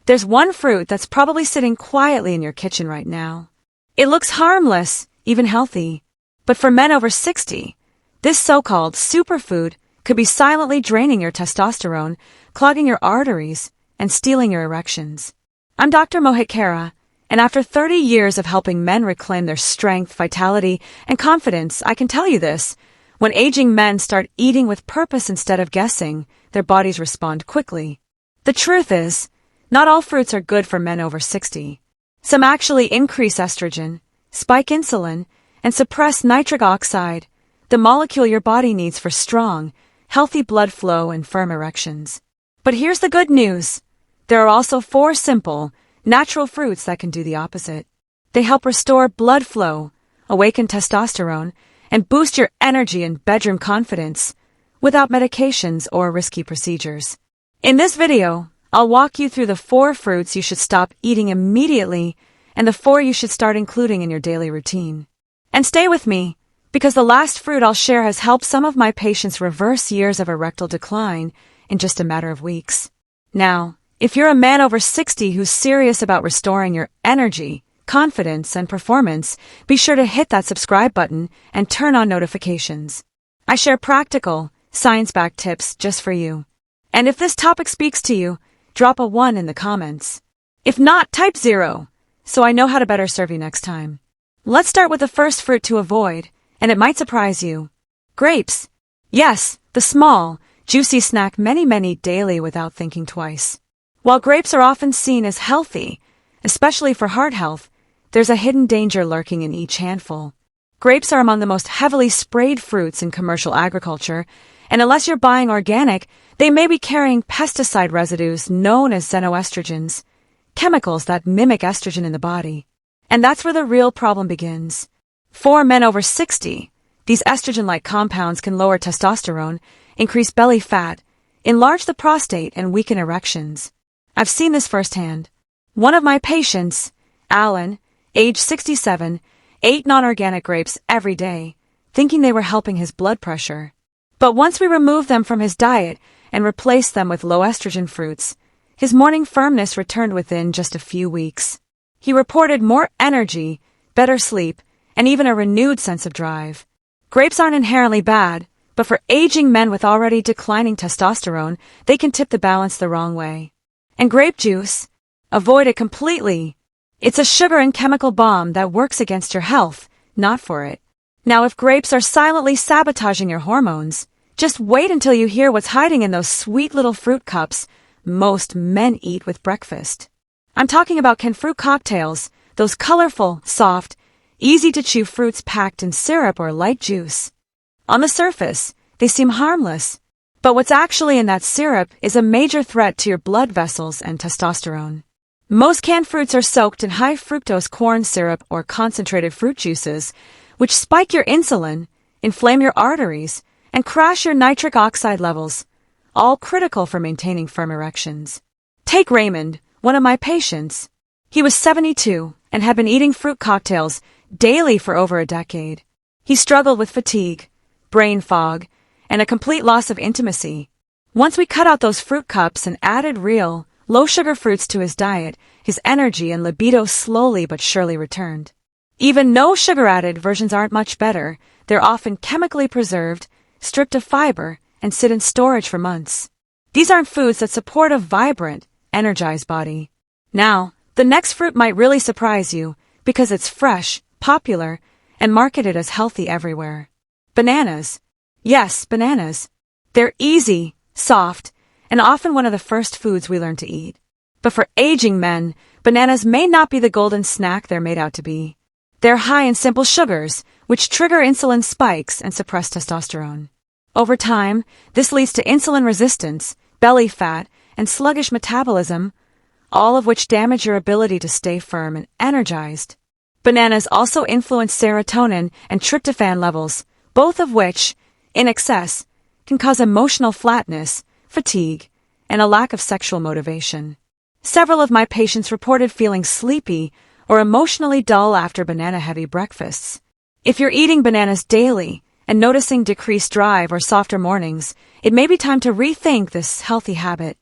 There's one fruit that's probably sitting quietly in your kitchen right now. It looks harmless, even healthy. But for men over 60, this so-called superfood could be silently draining your testosterone, clogging your arteries, and stealing your erections. I'm Dr. Mohit Kara, and after 30 years of helping men reclaim their strength, vitality, and confidence, I can tell you this. When aging men start eating with purpose instead of guessing, their bodies respond quickly. The truth is, not all fruits are good for men over 60. Some actually increase estrogen, spike insulin, and suppress nitric oxide, the molecule your body needs for strong, healthy blood flow and firm erections. But here's the good news. There are also 4 simple, natural fruits that can do the opposite. They help restore blood flow, awaken testosterone, and boost your energy and bedroom confidence without medications or risky procedures. In this video, I'll walk you through the 4 fruits you should stop eating immediately and the 4 you should start including in your daily routine. And stay with me, because the last fruit I'll share has helped some of my patients reverse years of erectile decline in just a matter of weeks. Now, if you're a man over 60 who's serious about restoring your energy, confidence, and performance, be sure to hit that subscribe button and turn on notifications. I share practical, science-backed tips just for you. And if this topic speaks to you, drop a 1 in the comments. If not, type 0, so I know how to better serve you next time. Let's start with the first fruit to avoid, and it might surprise you. Grapes. Yes, the small, juicy snack many daily without thinking twice. While grapes are often seen as healthy, especially for heart health, there's a hidden danger lurking in each handful. Grapes are among the most heavily sprayed fruits in commercial agriculture, and unless you're buying organic, they may be carrying pesticide residues known as xenoestrogens, chemicals that mimic estrogen in the body. And that's where the real problem begins. For men over 60, these estrogen-like compounds can lower testosterone, increase belly fat, enlarge the prostate, and weaken erections. I've seen this firsthand. One of my patients, Alan, age 67, ate non-organic grapes every day, thinking they were helping his blood pressure. But once we removed them from his diet and replaced them with low-estrogen fruits, his morning firmness returned within just a few weeks. He reported more energy, better sleep, and even a renewed sense of drive. Grapes aren't inherently bad, but for aging men with already declining testosterone, they can tip the balance the wrong way. And grape juice? Avoid it completely. It's a sugar and chemical bomb that works against your health, not for it. Now, if grapes are silently sabotaging your hormones, just wait until you hear what's hiding in those sweet little fruit cups most men eat with breakfast. I'm talking about canned fruit cocktails, those colorful, soft, easy-to-chew fruits packed in syrup or light juice. On the surface, they seem harmless, but what's actually in that syrup is a major threat to your blood vessels and testosterone. Most canned fruits are soaked in high-fructose corn syrup or concentrated fruit juices, which spike your insulin, inflame your arteries, and crash your nitric oxide levels, all critical for maintaining firm erections. Take Raymond, one of my patients. He was 72 and had been eating fruit cocktails daily for over a decade. He struggled with fatigue, brain fog, and a complete loss of intimacy. Once we cut out those fruit cups and added real, low-sugar fruits to his diet, his energy and libido slowly but surely returned. Even no sugar-added versions aren't much better. They're often chemically preserved, stripped of fiber, and sit in storage for months. These aren't foods that support a vibrant, energized body. Now, the next fruit might really surprise you because it's fresh, popular, and marketed as healthy everywhere. Bananas. Yes, bananas. They're easy, soft, and often one of the first foods we learn to eat. But for aging men, bananas may not be the golden snack they're made out to be. They're high in simple sugars, which trigger insulin spikes and suppress testosterone. Over time, this leads to insulin resistance, belly fat, and sluggish metabolism, all of which damage your ability to stay firm and energized. Bananas also influence serotonin and tryptophan levels, both of which, in excess, can cause emotional flatness, fatigue, and a lack of sexual motivation. Several of my patients reported feeling sleepy or emotionally dull after banana-heavy breakfasts. If you're eating bananas daily and noticing decreased drive or softer mornings, it may be time to rethink this healthy habit.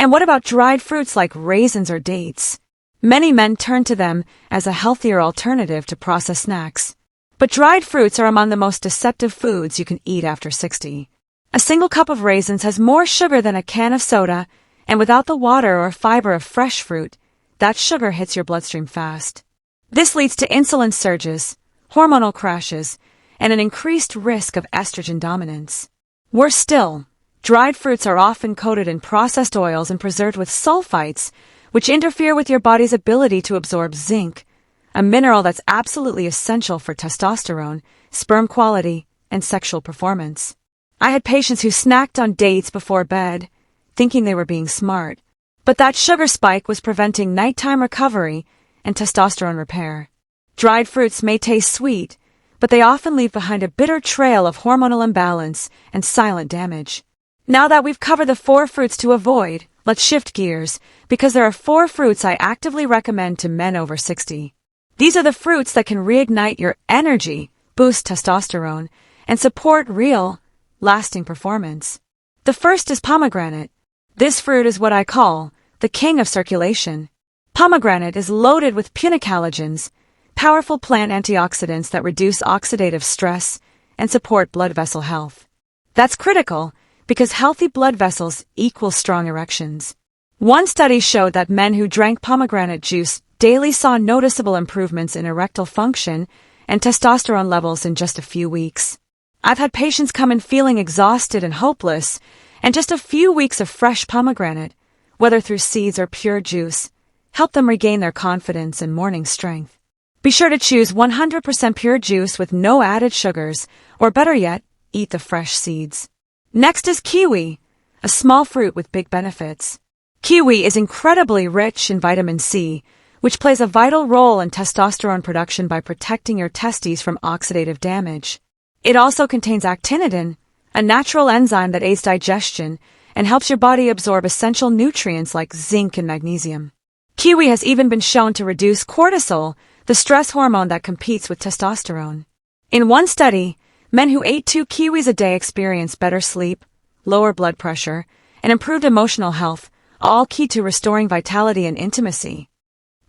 And what about dried fruits like raisins or dates? Many men turn to them as a healthier alternative to processed snacks. But dried fruits are among the most deceptive foods you can eat after 60. A single cup of raisins has more sugar than a can of soda, and without the water or fiber of fresh fruit, that sugar hits your bloodstream fast. This leads to insulin surges, hormonal crashes, and an increased risk of estrogen dominance. Worse still, dried fruits are often coated in processed oils and preserved with sulfites, which interfere with your body's ability to absorb zinc, a mineral that's absolutely essential for testosterone, sperm quality, and sexual performance. I had patients who snacked on dates before bed, thinking they were being smart, but that sugar spike was preventing nighttime recovery and testosterone repair. Dried fruits may taste sweet, but they often leave behind a bitter trail of hormonal imbalance and silent damage. Now that we've covered the 4 fruits to avoid, let's shift gears, because there are 4 fruits I actively recommend to men over 60. These are the fruits that can reignite your energy, boost testosterone, and support real, lasting performance. The first is pomegranate. This fruit is what I call the king of circulation. Pomegranate is loaded with punicalagins, powerful plant antioxidants that reduce oxidative stress and support blood vessel health. That's critical because healthy blood vessels equal strong erections. One study showed that men who drank pomegranate juice daily saw noticeable improvements in erectile function and testosterone levels in just a few weeks. I've had patients come in feeling exhausted and hopeless, and just a few weeks of fresh pomegranate, whether through seeds or pure juice, help them regain their confidence and morning strength. Be sure to choose 100% pure juice with no added sugars, or better yet, eat the fresh seeds. Next is kiwi, a small fruit with big benefits. Kiwi is incredibly rich in vitamin C, which plays a vital role in testosterone production by protecting your testes from oxidative damage. It also contains actinidin, a natural enzyme that aids digestion and helps your body absorb essential nutrients like zinc and magnesium. Kiwi has even been shown to reduce cortisol, the stress hormone that competes with testosterone. In one study, men who ate 2 kiwis a day experienced better sleep, lower blood pressure, and improved emotional health, all key to restoring vitality and intimacy.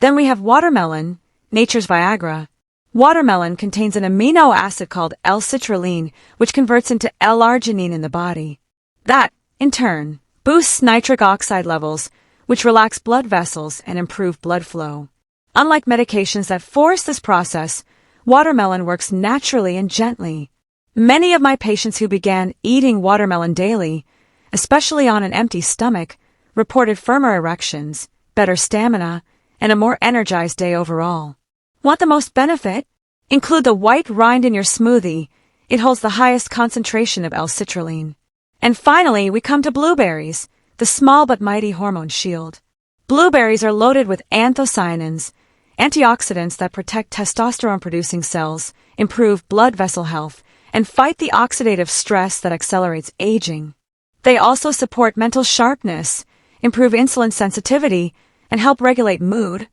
Then we have watermelon, nature's Viagra. Watermelon contains an amino acid called L-citrulline, which converts into L-arginine in the body. That, in turn, boosts nitric oxide levels, which relax blood vessels and improve blood flow. Unlike medications that force this process, watermelon works naturally and gently. Many of my patients who began eating watermelon daily, especially on an empty stomach, reported firmer erections, better stamina, and a more energized day overall. Want the most benefit? Include the white rind in your smoothie. It holds the highest concentration of L-citrulline. And finally, we come to blueberries, the small but mighty hormone shield. Blueberries are loaded with anthocyanins, antioxidants that protect testosterone-producing cells, improve blood vessel health, and fight the oxidative stress that accelerates aging. They also support mental sharpness, improve insulin sensitivity, and help regulate mood,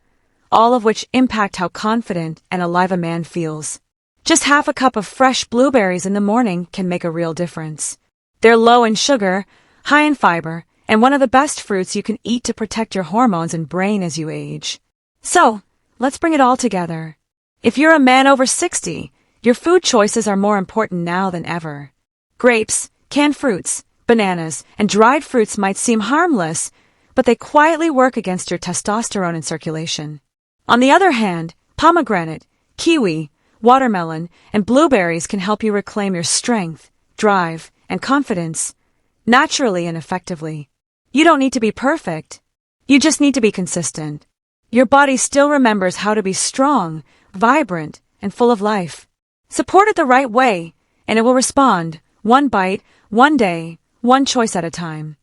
all of which impact how confident and alive a man feels. Just half a cup of fresh blueberries in the morning can make a real difference. They're low in sugar, high in fiber, and one of the best fruits you can eat to protect your hormones and brain as you age. So, let's bring it all together. If you're a man over 60, your food choices are more important now than ever. Grapes, canned fruits, bananas, and dried fruits might seem harmless, but they quietly work against your testosterone and circulation. On the other hand, pomegranate, kiwi, watermelon, and blueberries can help you reclaim your strength, drive, and confidence, naturally and effectively. You don't need to be perfect. You just need to be consistent. Your body still remembers how to be strong, vibrant, and full of life. Support it the right way, and it will respond, one bite, one day, one choice at a time.